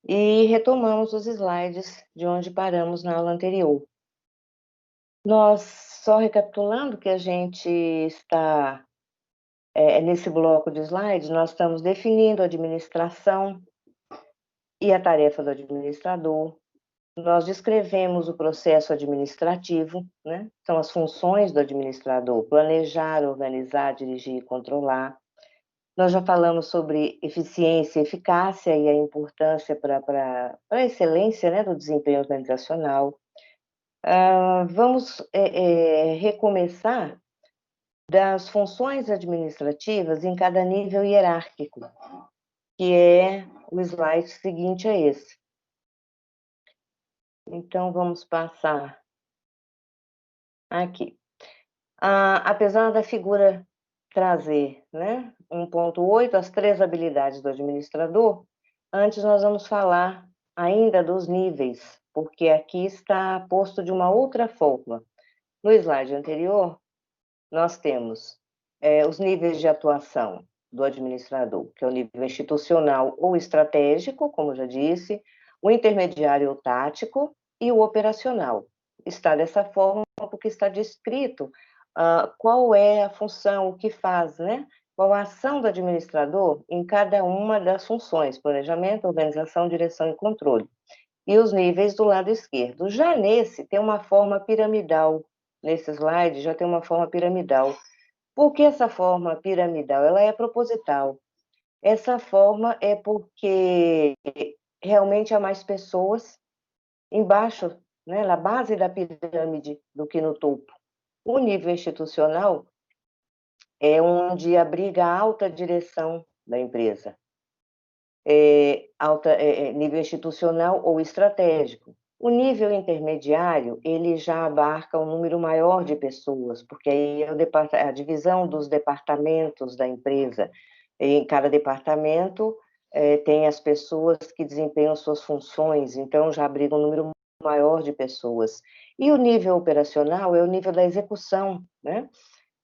e retomamos os slides de onde paramos na aula anterior. Nós, só recapitulando que a gente está nesse bloco de slides, nós estamos definindo a administração e a tarefa do administrador. Nós descrevemos o processo administrativo, né? São as funções do administrador: planejar, organizar, dirigir e controlar. Nós já falamos sobre eficiência, eficácia e a importância para a excelência, né, do desempenho organizacional. Vamos recomeçar das funções administrativas em cada nível hierárquico, que é o slide seguinte a esse. Então, vamos passar aqui. Apesar da figura trazer, né, 1.8, as 3 habilidades do administrador, antes nós vamos falar ainda dos níveis, porque aqui está posto de uma outra forma. No slide anterior, nós temos os níveis de atuação do administrador, que é o nível institucional ou estratégico, como eu já disse, o intermediário ou tático e o operacional. Está dessa forma porque está descrito qual é a função, o que faz, né? Qual a ação do administrador em cada uma das funções: planejamento, organização, direção e controle. E os níveis do lado esquerdo. Já nesse, tem uma forma piramidal. Nesse slide, já tem uma forma piramidal. Por que essa forma piramidal? Ela é proposital. Essa forma é porque realmente há mais pessoas embaixo, né, na base da pirâmide, do que no topo. O nível institucional é onde abriga a alta direção da empresa, nível institucional ou estratégico. O nível intermediário, ele já abarca um número maior de pessoas, porque aí é a divisão dos departamentos da empresa. Em cada departamento tem as pessoas que desempenham suas funções, então já abriga um número maior de pessoas. E o nível operacional é o nível da execução, né?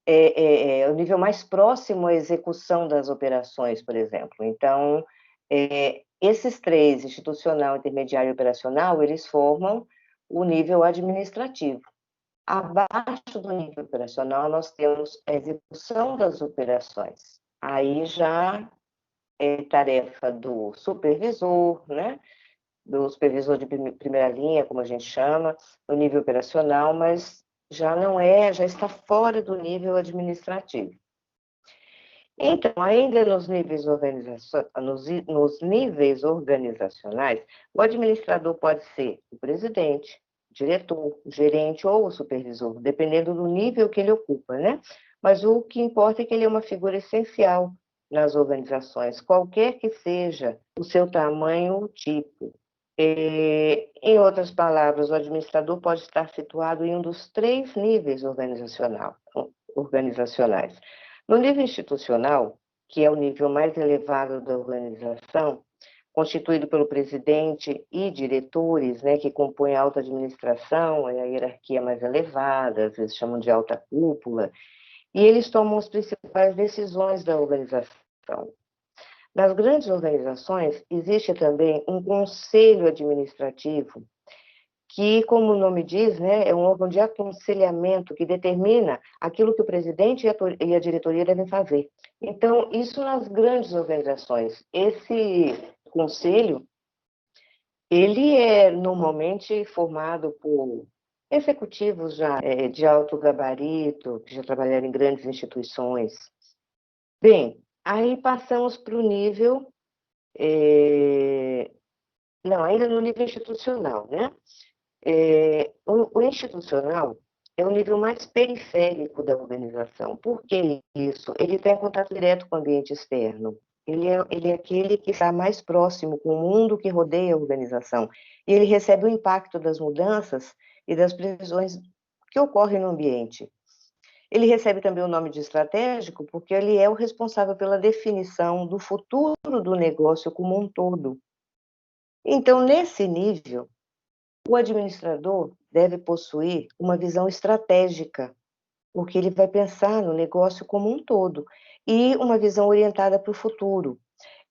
É o nível mais próximo à execução das operações, por exemplo. Então, esses 3, institucional, intermediário e operacional, eles formam o nível administrativo. Abaixo do nível operacional, nós temos a execução das operações. Aí já é tarefa do supervisor, né? Do supervisor de primeira linha, como a gente chama, no nível operacional, mas já não já está fora do nível administrativo. Então, ainda nos níveis organizacionais, o administrador pode ser o presidente, o diretor, o gerente ou o supervisor, dependendo do nível que ele ocupa, né? Mas o que importa é que ele é uma figura essencial nas organizações, qualquer que seja o seu tamanho ou tipo. Em outras palavras, o administrador pode estar situado em um dos 3 níveis organizacionais. No nível institucional, que é o nível mais elevado da organização, constituído pelo presidente e diretores, né, que compõem a alta administração, é a hierarquia mais elevada, às vezes chamam de alta cúpula, e eles tomam as principais decisões da organização. Nas grandes organizações, existe também um conselho administrativo, que, como o nome diz, né, é um órgão de aconselhamento que determina aquilo que o presidente e a diretoria devem fazer. Então, isso nas grandes organizações. Esse conselho, ele é normalmente formado por executivos já de alto gabarito, que já trabalharam em grandes instituições. Bem, aí passamos para o nível... não, ainda no nível institucional, né? O institucional é o nível mais periférico da organização. Por que isso? Ele está em contato direto com o ambiente externo. Ele é aquele que está mais próximo com o mundo que rodeia a organização. E ele recebe o impacto das mudanças e das previsões que ocorrem no ambiente. Ele recebe também o nome de estratégico porque ele é o responsável pela definição do futuro do negócio como um todo. Então, nesse nível, o administrador deve possuir uma visão estratégica, porque ele vai pensar no negócio como um todo, e uma visão orientada para o futuro.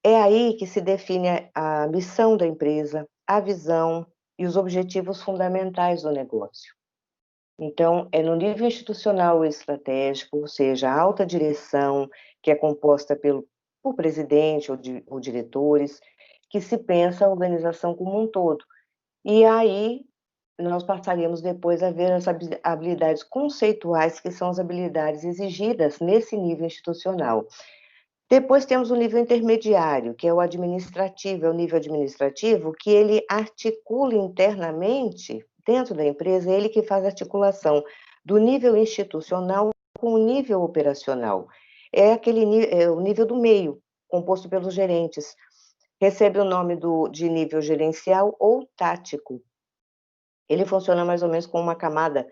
É aí que se define a missão da empresa, a visão e os objetivos fundamentais do negócio. Então, é no nível institucional e estratégico, ou seja, a alta direção, que é composta por presidente ou diretores, que se pensa a organização como um todo. E aí nós passaríamos depois a ver as habilidades conceituais, que são as habilidades exigidas nesse nível institucional. Depois temos o nível intermediário, que é o administrativo, é o nível administrativo que ele articula internamente, dentro da empresa, é ele que faz a articulação do nível institucional com o nível operacional. É o nível do meio, composto pelos gerentes. Recebe o nome de nível gerencial ou tático. Ele funciona mais ou menos como uma camada,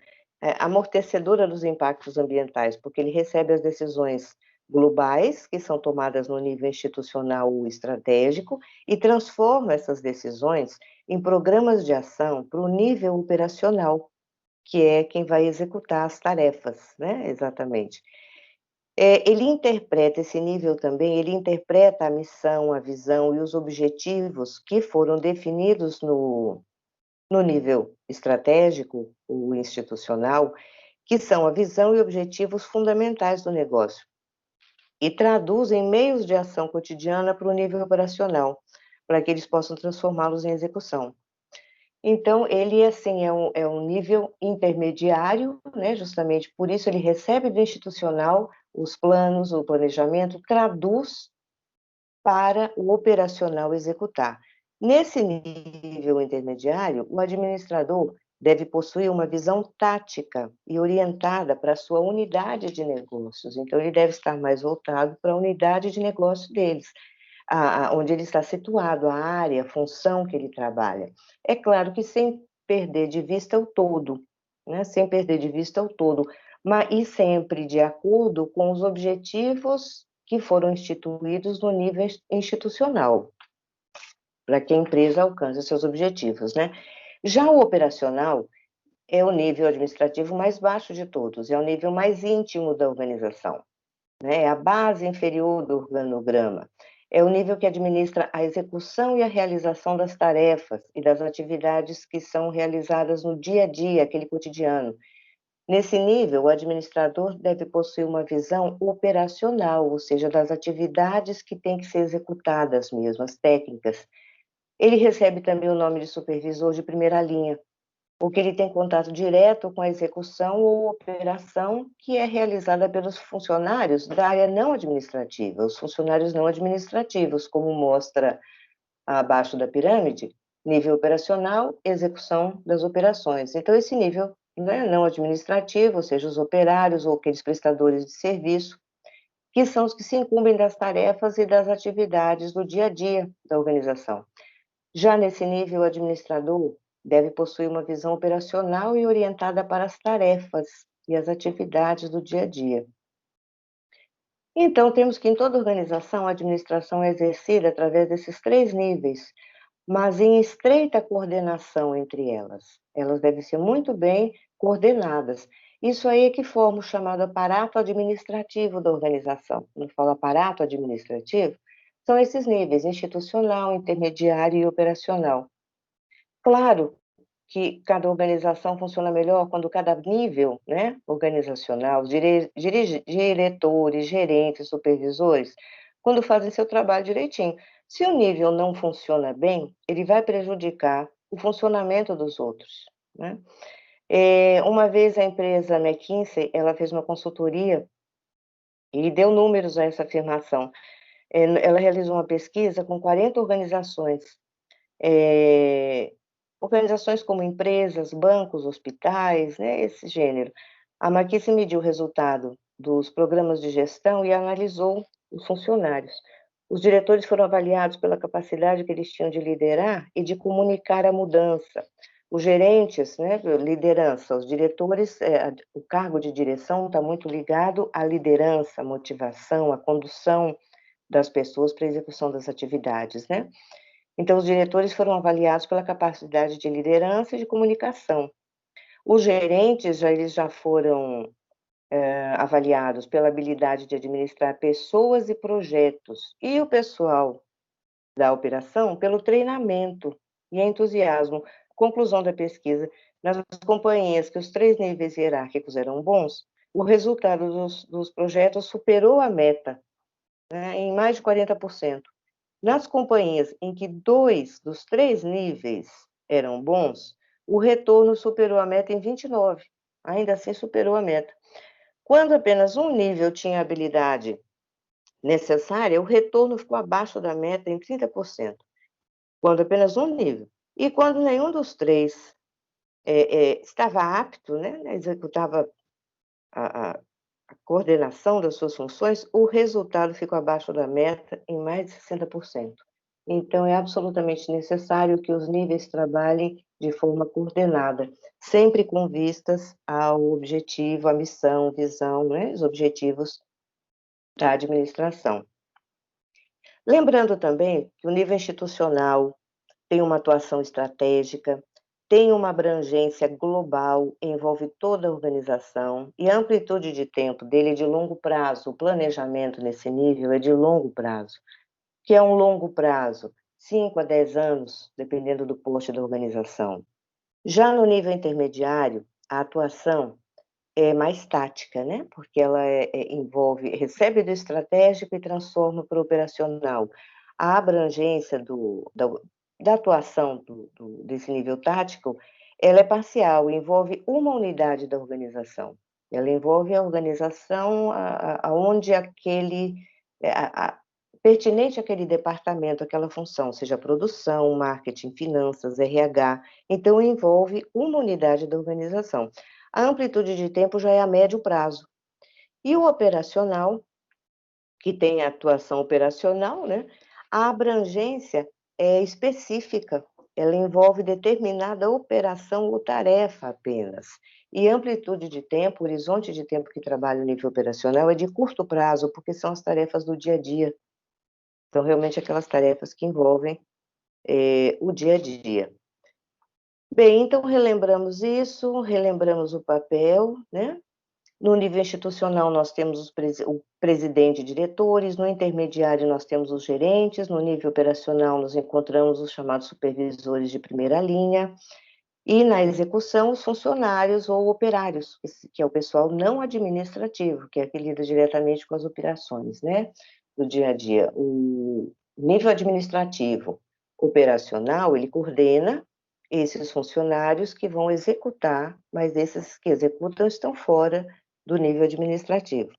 amortecedora dos impactos ambientais, porque ele recebe as decisões globais, que são tomadas no nível institucional ou estratégico, e transforma essas decisões em programas de ação para o nível operacional, que é quem vai executar as tarefas, né, exatamente. Ele interpreta esse nível também, ele interpreta a missão, a visão e os objetivos que foram definidos no nível estratégico ou institucional, que são a visão e objetivos fundamentais do negócio, e traduzem meios de ação cotidiana para o nível operacional, para que eles possam transformá-los em execução. Então, ele, assim, é um nível intermediário, né, justamente por isso ele recebe do institucional os planos, o planejamento, traduz para o operacional executar. Nesse nível intermediário, o administrador deve possuir uma visão tática e orientada para a sua unidade de negócios. Então, ele deve estar mais voltado para a unidade de negócio deles, onde ele está situado, a área, a função que ele trabalha. É claro que sem perder de vista o todo, né? Sem perder de vista o todo, mas e sempre de acordo com os objetivos que foram instituídos no nível institucional, para que a empresa alcance seus objetivos, né? Já o operacional é o nível administrativo mais baixo de todos, é o nível mais íntimo da organização, né? É a base inferior do organograma. É o nível que administra a execução e a realização das tarefas e das atividades que são realizadas no dia a dia, aquele cotidiano. Nesse nível, o administrador deve possuir uma visão operacional, ou seja, das atividades que têm que ser executadas mesmo, as técnicas. Ele recebe também o nome de supervisor de primeira linha, porque ele tem contato direto com a execução ou operação que é realizada pelos funcionários da área não administrativa, os funcionários não administrativos, como mostra abaixo da pirâmide, nível operacional, execução das operações. Então, esse nível, né, não administrativo, ou seja, os operários ou aqueles prestadores de serviço, que são os que se incumbem das tarefas e das atividades do dia a dia da organização. Já nesse nível, o administrador deve possuir uma visão operacional e orientada para as tarefas e as atividades do dia a dia. Então, temos que em toda organização a administração é exercida através desses três níveis, mas em estreita coordenação entre elas. Elas devem ser muito bem coordenadas. Isso aí é que forma o chamado aparato administrativo da organização. Quando eu falo aparato administrativo, são esses níveis: institucional, intermediário e operacional. Claro que cada organização funciona melhor quando cada nível, né, organizacional, diretores, gerentes, supervisores, quando fazem seu trabalho direitinho. Se o nível não funciona bem, ele vai prejudicar o funcionamento dos outros, né? Uma vez a empresa McKinsey, ela fez uma consultoria e deu números a essa afirmação. Ela realizou uma pesquisa com 40 organizações, organizações como empresas, bancos, hospitais, né, esse gênero. A McKinsey mediu o resultado dos programas de gestão e analisou os funcionários. Os diretores foram avaliados pela capacidade que eles tinham de liderar e de comunicar a mudança. Os gerentes, né, liderança, os diretores, o cargo de direção está muito ligado à liderança, à motivação, à condução das pessoas para a execução das atividades, né? Então, os diretores foram avaliados pela capacidade de liderança e de comunicação. Os gerentes, eles já foram avaliados pela habilidade de administrar pessoas e projetos. E o pessoal da operação pelo treinamento e entusiasmo. Conclusão da pesquisa: nas companhias que os 3 níveis hierárquicos eram bons, o resultado dos projetos superou a meta, né, em mais de 40%. Nas companhias em que 2 dos 3 níveis eram bons, o retorno superou a meta em 29, ainda assim superou a meta. Quando apenas um nível tinha a habilidade necessária, o retorno ficou abaixo da meta em 30%, quando apenas um nível. E quando nenhum dos 3 estava apto, né, executava a coordenação das suas funções, o resultado ficou abaixo da meta em mais de 60%. Então, é absolutamente necessário que os níveis trabalhem de forma coordenada, sempre com vistas ao objetivo, à missão, visão, né, os objetivos da administração. Lembrando também que o nível institucional tem uma atuação estratégica, tem uma abrangência global, envolve toda a organização, e a amplitude de tempo dele é de longo prazo. O planejamento nesse nível é de longo prazo, que é um longo prazo, 5 a 10 anos, dependendo do posto da organização. Já no nível intermediário, a atuação é mais tática, né? Porque ela envolve, recebe do estratégico e transforma para o operacional. A abrangência da atuação desse nível tático, ela é parcial, envolve uma unidade da organização. Ela envolve a organização aonde aquele, pertinente àquele departamento, aquela função, seja produção, marketing, finanças, RH. Então, envolve uma unidade da organização. A amplitude de tempo já é a médio prazo. E o operacional, que tem a atuação operacional, né, a abrangência é específica, ela envolve determinada operação ou tarefa apenas. E amplitude de tempo, horizonte de tempo que trabalha o nível operacional é de curto prazo, porque são as tarefas do dia a dia. São realmente aquelas tarefas que envolvem o dia a dia. Bem, então relembramos isso, relembramos o papel, né? No nível institucional, nós temos o presidente e diretores, no intermediário, nós temos os gerentes, no nível operacional, nós encontramos os chamados supervisores de primeira linha, e na execução, os funcionários ou operários, que é o pessoal não administrativo, que é que lida diretamente com as operações, né, do dia a dia. O nível administrativo operacional, ele coordena esses funcionários que vão executar, mas esses que executam estão fora do nível administrativo.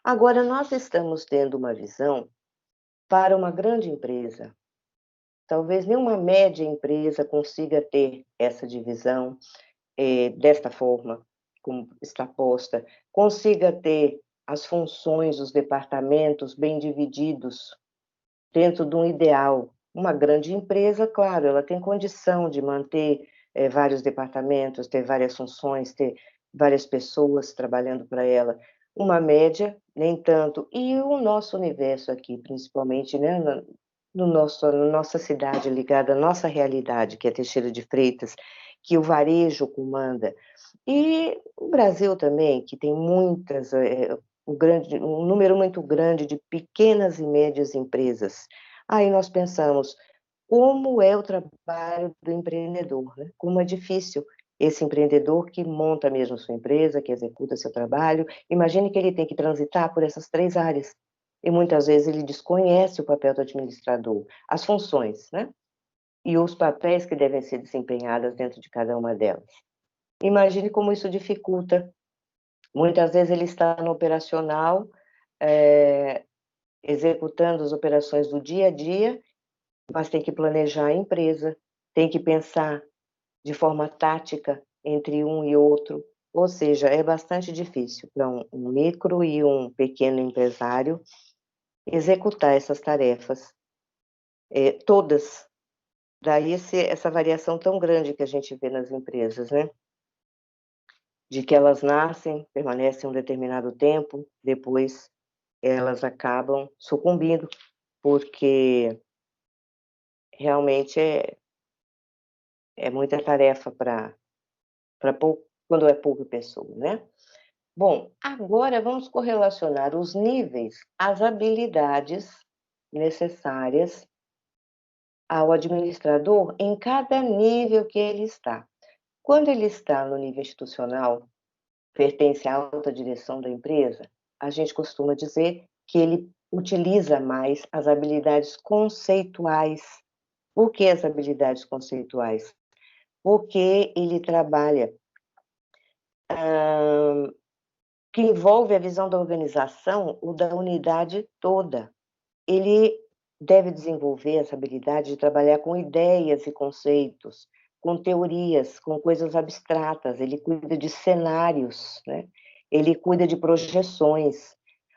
Agora, nós estamos tendo uma visão para uma grande empresa. Talvez nenhuma média empresa consiga ter essa divisão desta forma, como está posta, consiga ter as funções, os departamentos bem divididos dentro de um ideal. Uma grande empresa, claro, ela tem condição de manter vários departamentos, ter várias funções, ter várias pessoas trabalhando para ela. Uma média, nem tanto. E o nosso universo aqui, principalmente, né, na nossa cidade ligada à nossa realidade, que é Teixeira de Freitas, que o varejo comanda. E o Brasil também, que tem muitas, um número muito grande de pequenas e médias empresas. Aí nós pensamos, como é o trabalho do empreendedor, né? Como é difícil esse empreendedor que monta mesmo sua empresa, que executa seu trabalho. Imagine que ele tem que transitar por essas 3 áreas. E muitas vezes ele desconhece o papel do administrador, as funções, né? E os papéis que devem ser desempenhados dentro de cada uma delas. Imagine como isso dificulta. Muitas vezes ele está no operacional, executando as operações do dia a dia, mas tem que planejar a empresa, tem que pensar de forma tática entre um e outro, ou seja, é bastante difícil para um micro e um pequeno empresário executar essas tarefas, todas. Daí essa variação tão grande que a gente vê nas empresas, né? De que elas nascem, permanecem um determinado tempo, depois elas acabam sucumbindo, porque realmente é muita tarefa para quando é pouca pessoa, né? Bom, agora vamos correlacionar os níveis às habilidades necessárias ao administrador em cada nível que ele está. Quando ele está no nível institucional, pertence à alta direção da empresa, a gente costuma dizer que ele utiliza mais as habilidades conceituais. Por que as habilidades conceituais? Porque ele trabalha que envolve a visão da organização ou da unidade toda. Ele deve desenvolver essa habilidade de trabalhar com ideias e conceitos, com teorias, com coisas abstratas, ele cuida de cenários, né? Ele cuida de projeções.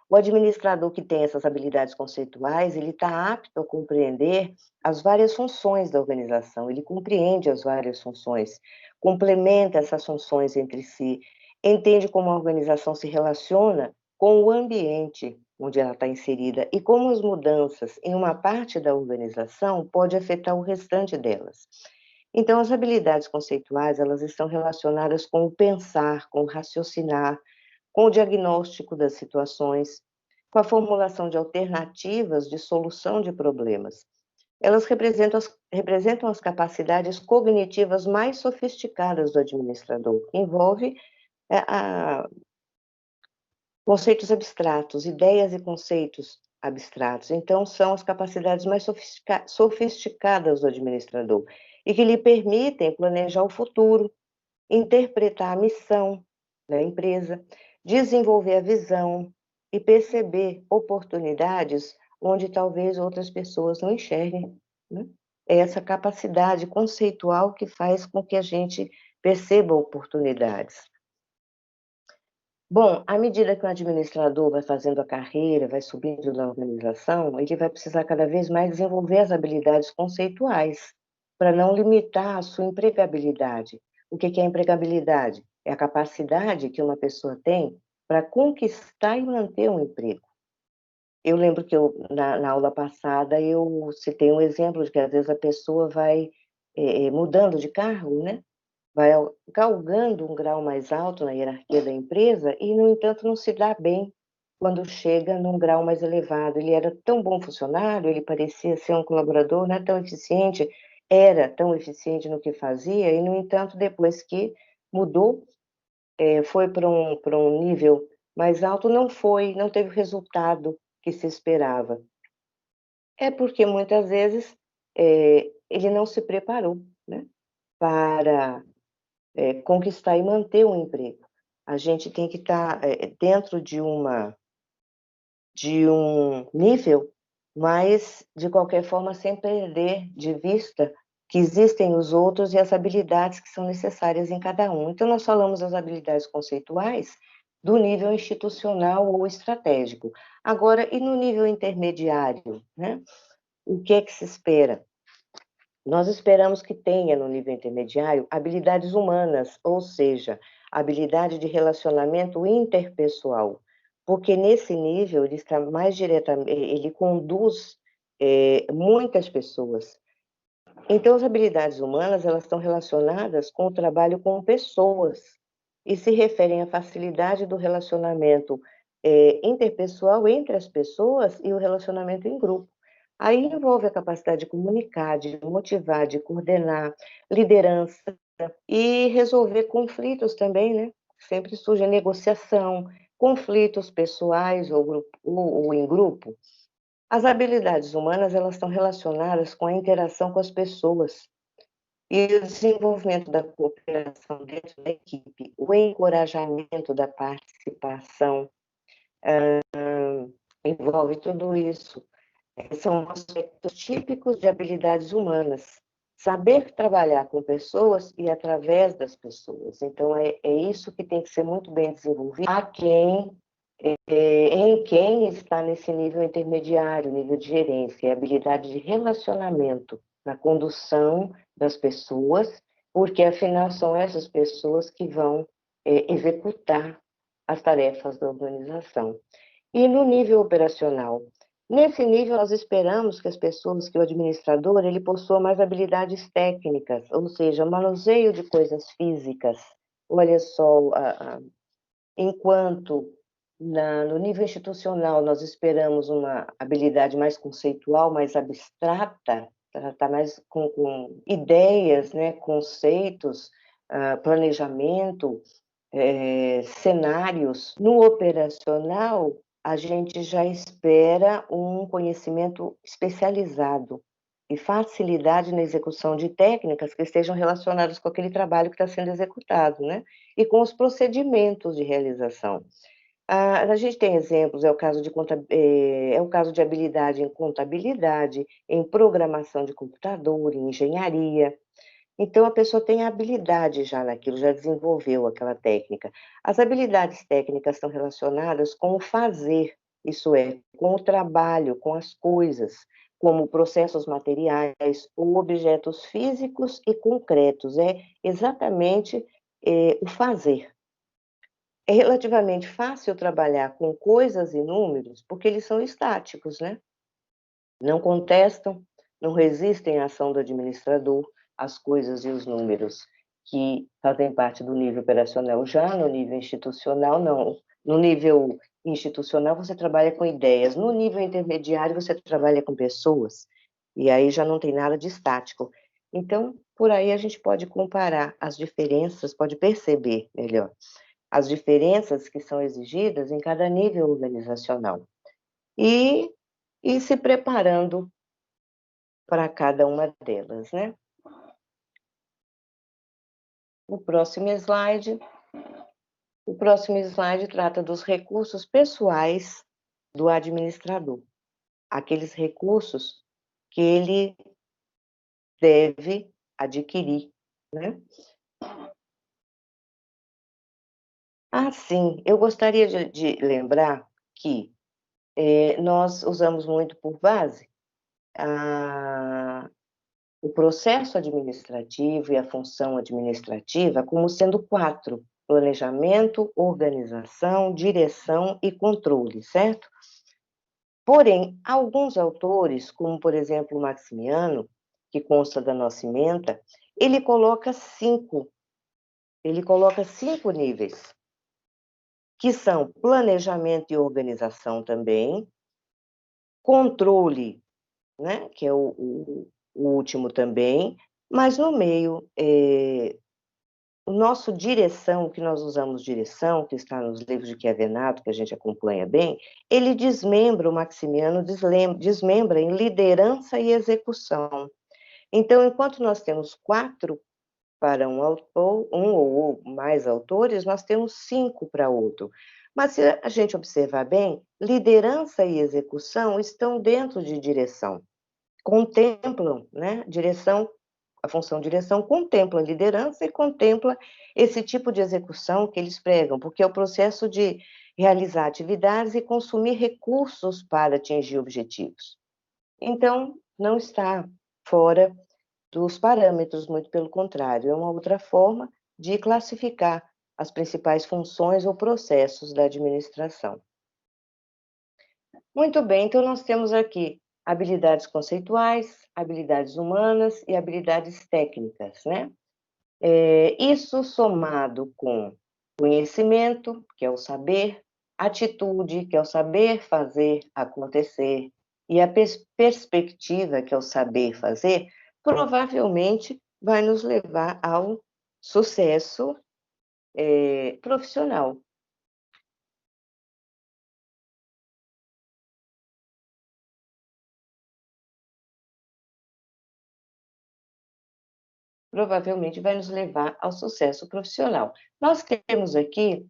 O administrador que tem essas habilidades conceituais, ele está apto a compreender as várias funções da organização, ele compreende as várias funções, complementa essas funções entre si, entende como a organização se relaciona com o ambiente onde ela está inserida e como as mudanças em uma parte da organização pode afetar o restante delas. Então, as habilidades conceituais, elas estão relacionadas com o pensar, com o raciocinar, com o diagnóstico das situações, com a formulação de alternativas de solução de problemas. Elas representam as capacidades cognitivas mais sofisticadas do administrador, que envolve conceitos abstratos, ideias e conceitos abstratos. Então, são as capacidades mais sofisticadas do administrador e que lhe permitem planejar o futuro, interpretar a missão da empresa, desenvolver a visão e perceber oportunidades onde talvez outras pessoas não enxerguem, né? É essa capacidade conceitual que faz com que a gente perceba oportunidades. Bom, à medida que o administrador vai fazendo a carreira, vai subindo na organização, ele vai precisar cada vez mais desenvolver as habilidades conceituais, para não limitar a sua empregabilidade. O que é empregabilidade? É a capacidade que uma pessoa tem para conquistar e manter um emprego. Eu lembro que na aula passada eu citei um exemplo de que às vezes a pessoa vai mudando de cargo, né? Vai galgando um grau mais alto na hierarquia da empresa e, no entanto, não se dá bem quando chega num grau mais elevado. Ele era tão bom funcionário, ele parecia ser um colaborador, não é tão eficiente, era tão eficiente no que fazia, e, no entanto, depois que mudou, foi para um nível mais alto, não teve o resultado que se esperava. É porque, muitas vezes, ele não se preparou, né, para conquistar e manter um emprego. A gente tem que estar dentro de um nível, mas, de qualquer forma, sem perder de vista que existem os outros e as habilidades que são necessárias em cada um. Então, nós falamos das habilidades conceituais do nível institucional ou estratégico. Agora, e no nível intermediário, né? O que é que se espera? Nós esperamos que tenha, no nível intermediário, habilidades humanas, ou seja, habilidade de relacionamento interpessoal, porque nesse nível ele está mais diretamente, ele conduz muitas pessoas. Então, as habilidades humanas, elas estão relacionadas com o trabalho com pessoas e se referem à facilidade do relacionamento interpessoal entre as pessoas e o relacionamento em grupo. Aí envolve a capacidade de comunicar, de motivar, de coordenar, liderança e resolver conflitos também, né? Sempre surge a negociação, conflitos pessoais ou em grupo. As habilidades humanas, elas estão relacionadas com a interação com as pessoas e o desenvolvimento da cooperação dentro da equipe, o encorajamento da participação, envolve tudo isso. São aspectos típicos de habilidades humanas. Saber trabalhar com pessoas e através das pessoas. Então, é isso que tem que ser muito bem desenvolvido em quem está nesse nível intermediário, nível de gerência, a habilidade de relacionamento na condução das pessoas, porque afinal são essas pessoas que vão executar as tarefas da organização. E no nível operacional, nesse nível nós esperamos que as pessoas, que o administrador, ele possua mais habilidades técnicas, ou seja, manuseio de coisas físicas. Olha só, enquanto no nível institucional nós esperamos uma habilidade mais conceitual, mais abstrata, Tá mais com ideias, né, conceitos, planejamento, cenários. No operacional, a gente já espera um conhecimento especializado e facilidade na execução de técnicas que estejam relacionadas com aquele trabalho que está sendo executado, né? E com os procedimentos de realização. A gente tem exemplos, é o caso de habilidade em contabilidade, em programação de computador, em engenharia. Então, a pessoa tem habilidade já naquilo, já desenvolveu aquela técnica. As habilidades técnicas estão relacionadas com o fazer, isso é, com o trabalho, com as coisas, como processos materiais ou objetos físicos e concretos. É exatamente o fazer. É relativamente fácil trabalhar com coisas e números, porque eles são estáticos, né? Não contestam, não resistem à ação do administrador, as coisas e os números que fazem parte do nível operacional. Já no nível institucional, não. No nível institucional, você trabalha com ideias. No nível intermediário, você trabalha com pessoas. E aí já não tem nada de estático. Então, por aí a gente pode comparar as diferenças, pode perceber melhor as diferenças que são exigidas em cada nível organizacional. E ir se preparando para cada uma delas, né? O próximo slide. O próximo slide trata dos recursos pessoais do administrador, aqueles recursos que ele deve adquirir, né? Sim, eu gostaria de lembrar que nós usamos muito por base a o processo administrativo e a função administrativa como sendo 4: planejamento, organização, direção e controle, certo? Porém, alguns autores, como por exemplo o Maximiano, que consta da nossa ementa, ele coloca 5 níveis, que são planejamento e organização também, controle, né, que é o último também, mas no meio, o nosso direção, que nós usamos direção, que está nos livros de Chiavenato, que a gente acompanha bem, ele desmembra, o Maximiano desmembra em liderança e execução. Então, enquanto nós temos 4 para um autor, um ou mais autores, nós temos 5 para outro. Mas se a gente observar bem, liderança e execução estão dentro de direção, contemplam, né? A função direção contempla a liderança e contempla esse tipo de execução que eles pregam, porque é o processo de realizar atividades e consumir recursos para atingir objetivos. Então, não está fora dos parâmetros, muito pelo contrário, é uma outra forma de classificar as principais funções ou processos da administração. Muito bem, então nós temos aqui habilidades conceituais, habilidades humanas e habilidades técnicas, né? Isso somado com conhecimento, que é o saber, atitude, que é o saber fazer acontecer, e a perspectiva, que é o saber fazer, provavelmente vai nos levar ao sucesso profissional. Provavelmente vai nos levar ao sucesso profissional. Nós temos aqui,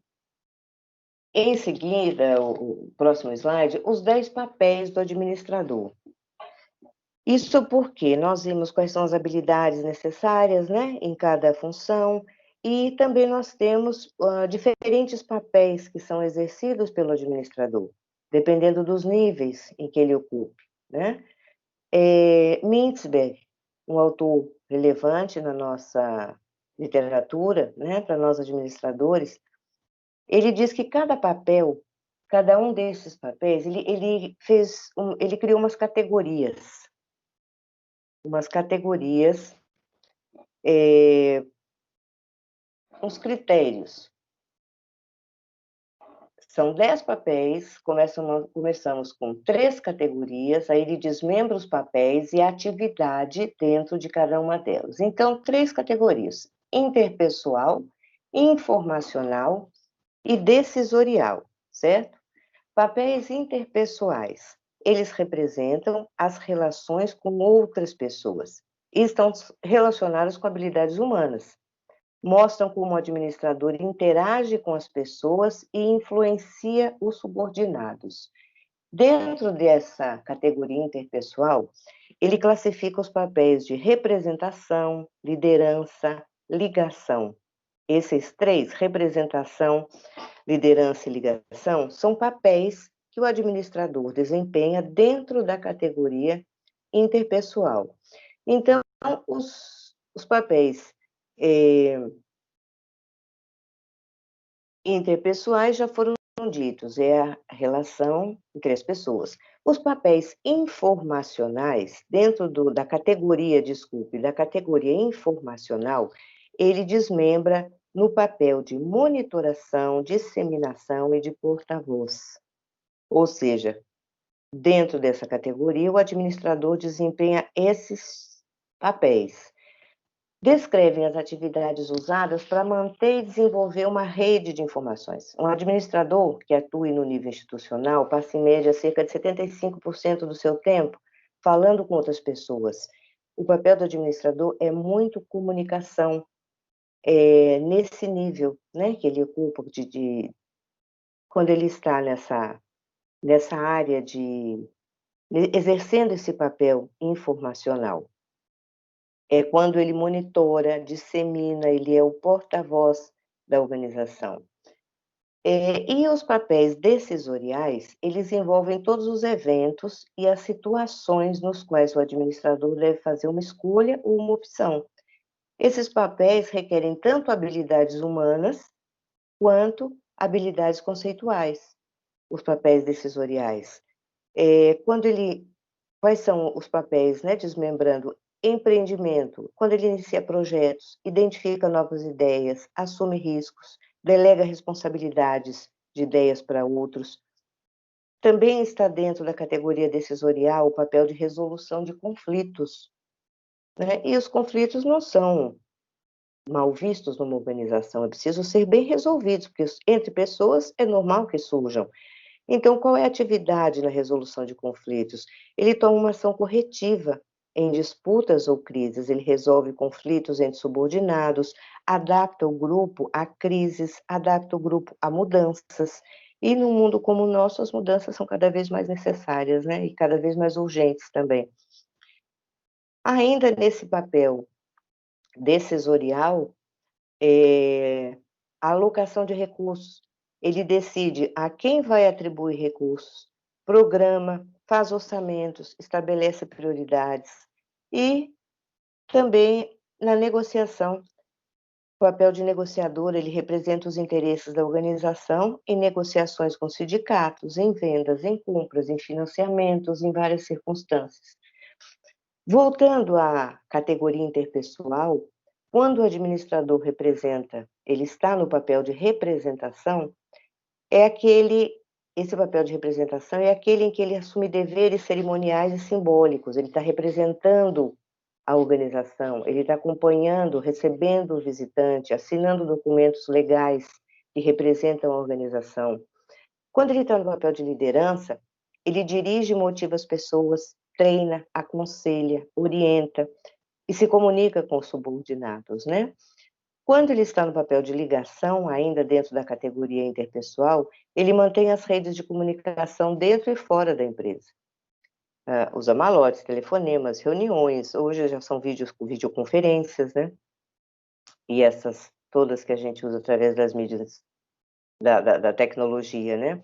em seguida, o próximo slide, os 10 papéis do administrador. Isso porque nós vimos quais são as habilidades necessárias, né, em cada função, e também nós temos diferentes papéis que são exercidos pelo administrador, dependendo dos níveis em que ele ocupe, né? Mintzberg, um autor relevante na nossa literatura, né, para nós administradores, ele diz que cada um desses papéis, ele criou umas categorias, uns critérios. São 10 papéis, começamos com 3 categorias, aí ele desmembra os papéis e a atividade dentro de cada uma delas. Então, 3 categorias: interpessoal, informacional e decisorial, certo? Papéis interpessoais. Eles representam as relações com outras pessoas e estão relacionados com habilidades humanas. Mostram como o administrador interage com as pessoas e influencia os subordinados. Dentro dessa categoria interpessoal, ele classifica os papéis de representação, liderança, ligação. Esses 3, representação, liderança e ligação, são papéis que o administrador desempenha dentro da categoria interpessoal. Então, os papéis interpessoais já foram ditos, é a relação entre as pessoas. Os papéis informacionais, dentro da categoria, da categoria informacional, ele desmembra no papel de monitoração, disseminação e de porta-voz. Ou seja, dentro dessa categoria, o administrador desempenha esses papéis. Descrevem as atividades usadas para manter e desenvolver uma rede de informações. Um administrador que atue no nível institucional passa, em média, cerca de 75% do seu tempo falando com outras pessoas. O papel do administrador é muito comunicação, nesse nível, né, que ele ocupa, quando ele está nessa área exercendo esse papel informacional. É quando ele monitora, dissemina, ele é o porta-voz da organização. E os papéis decisoriais, eles envolvem todos os eventos e as situações nos quais o administrador deve fazer uma escolha ou uma opção. Esses papéis requerem tanto habilidades humanas quanto habilidades conceituais, os papéis decisoriais. Quais são os papéis, né, desmembrando? Empreendimento, quando ele inicia projetos, identifica novas ideias, assume riscos, delega responsabilidades de ideias para outros. Também está dentro da categoria decisorial o papel de resolução de conflitos, né? E os conflitos não são mal vistos numa organização, é preciso ser bem resolvidos, porque entre pessoas é normal que surjam. Então, qual é a atividade na resolução de conflitos? Ele toma uma ação corretiva em disputas ou crises, ele resolve conflitos entre subordinados, adapta o grupo a crises, adapta o grupo a mudanças. E num mundo como o nosso, as mudanças são cada vez mais necessárias, né? E cada vez mais urgentes também. Ainda nesse papel decisorial, a alocação de recursos. Ele decide a quem vai atribuir recursos, programa, faz orçamentos, estabelece prioridades e também na negociação. O papel de negociador, ele representa os interesses da organização em negociações com sindicatos, em vendas, em compras, em financiamentos, em várias circunstâncias. Voltando à categoria interpessoal, quando o administrador representa, ele está no papel de representação, esse papel de representação é aquele em que ele assume deveres cerimoniais e simbólicos, ele está representando a organização, ele está acompanhando, recebendo o visitante, assinando documentos legais que representam a organização. Quando ele está no papel de liderança, ele dirige e motiva as pessoas, treina, aconselha, orienta e se comunica com os subordinados, né? Quando ele está no papel de ligação, ainda dentro da categoria interpessoal, ele mantém as redes de comunicação dentro e fora da empresa. Usa malotes, telefonemas, reuniões, hoje já são videoconferências, né? E essas todas que a gente usa através das mídias, da tecnologia, né?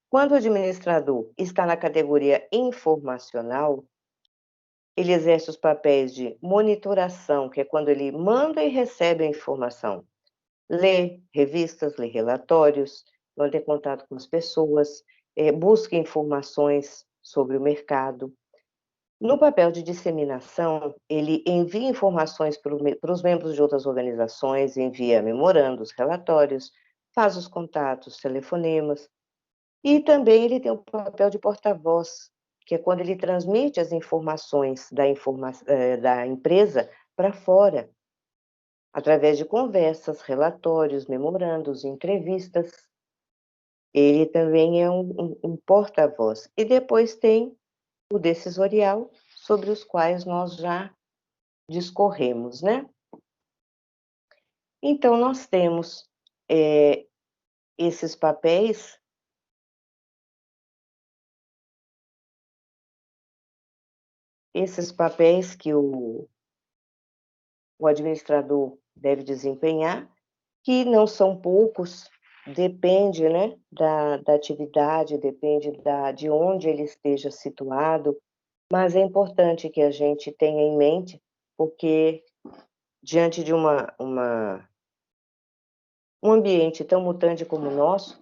Quando o administrador está na categoria informacional, ele exerce os papéis de monitoração, que é quando ele manda e recebe a informação, lê revistas, lê relatórios, mantém contato com as pessoas, busca informações sobre o mercado. No papel de disseminação, ele envia informações para os membros de outras organizações, envia memorandos, relatórios, faz os contatos, telefonemas, E também ele tem o papel de porta-voz, que é quando ele transmite as informações da empresa para fora, através de conversas, relatórios, memorandos, entrevistas. Ele também é um porta-voz. E depois tem o decisorial, sobre os quais nós já discorremos, né? Então, nós temos esses papéis, que o administrador deve desempenhar, que não são poucos, depende, né, da atividade, depende de onde ele esteja situado, mas é importante que a gente tenha em mente, porque diante de um ambiente tão mutante como o nosso,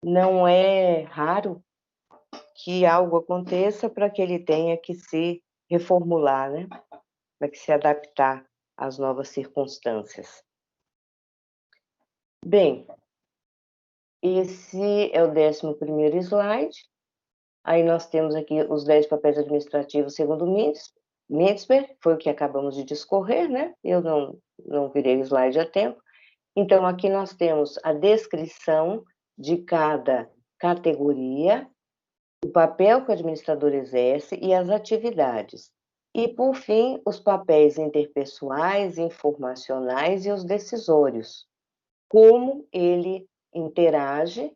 não é raro que algo aconteça para que ele tenha que se reformular, né? Para que se adaptar às novas circunstâncias. Bem, esse é o 11º slide. Aí nós temos aqui os 10 papéis administrativos segundo Mintzberg, foi o que acabamos de discorrer, né? Eu não virei o slide a tempo. Então, aqui nós temos a descrição de cada categoria, o papel que o administrador exerce e as atividades. E, por fim, os papéis interpessoais, informacionais e os decisórios. Como ele interage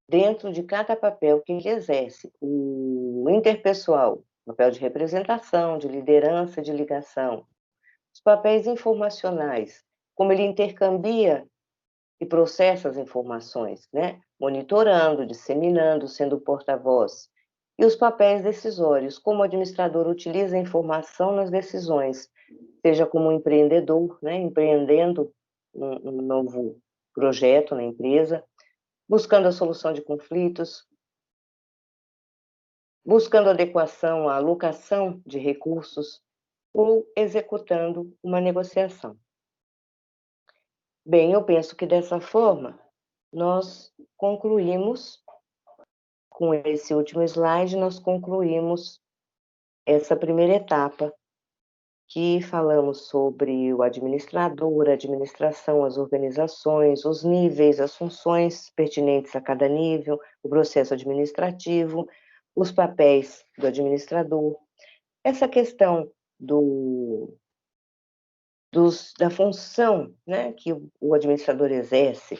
dentro de cada papel que ele exerce. O interpessoal, papel de representação, de liderança, de ligação. Os papéis informacionais, como ele intercambia e processa as informações, né? Monitorando, disseminando, sendo porta-voz. E os papéis decisórios, como o administrador utiliza a informação nas decisões, seja como empreendedor, né? Empreendendo um novo projeto na empresa, buscando a solução de conflitos, buscando adequação à alocação de recursos ou executando uma negociação. Bem, eu penso que dessa forma nós concluímos, com esse último slide, nós concluímos essa primeira etapa, que falamos sobre o administrador, a administração, as organizações, os níveis, as funções pertinentes a cada nível, o processo administrativo, os papéis do administrador. Essa questão da função, né, que o administrador exerce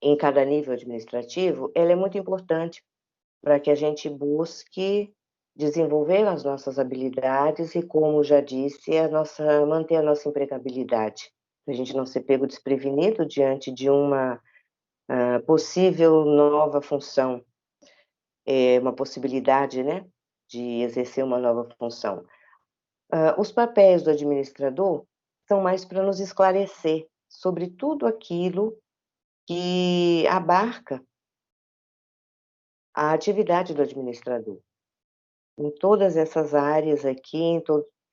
em cada nível administrativo, ela é muito importante para que a gente busque desenvolver as nossas habilidades e, como já disse, manter a nossa empregabilidade, para a gente não ser pego desprevenido diante de uma possível nova função, uma possibilidade, né, de exercer uma nova função. Os papéis do administrador são mais para nos esclarecer sobre tudo aquilo que abarca a atividade do administrador. Em todas essas áreas aqui,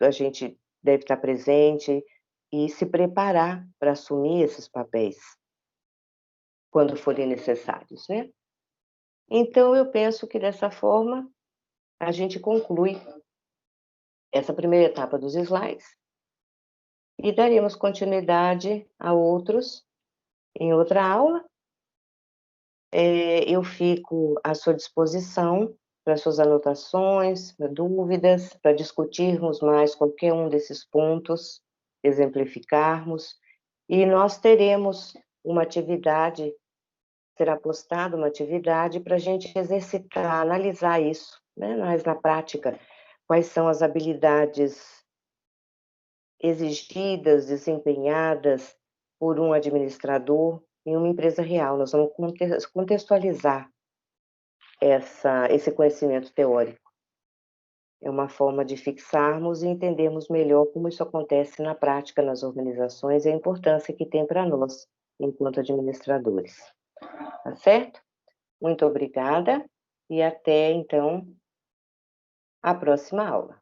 a gente deve estar presente e se preparar para assumir esses papéis, quando forem necessários, né? Então, eu penso que dessa forma a gente conclui essa primeira etapa dos slides e daremos continuidade a outros em outra aula. Eu fico à sua disposição para suas anotações, para dúvidas, para discutirmos mais qualquer um desses pontos, exemplificarmos, e nós teremos uma atividade, será postada uma atividade para a gente exercitar, analisar isso, né, mais na prática, quais são as habilidades exigidas, desempenhadas por um administrador em uma empresa real. Nós vamos contextualizar esse conhecimento teórico. É uma forma de fixarmos e entendermos melhor como isso acontece na prática nas organizações e a importância que tem para nós, enquanto administradores. Tá certo? Muito obrigada e até, então, a próxima aula.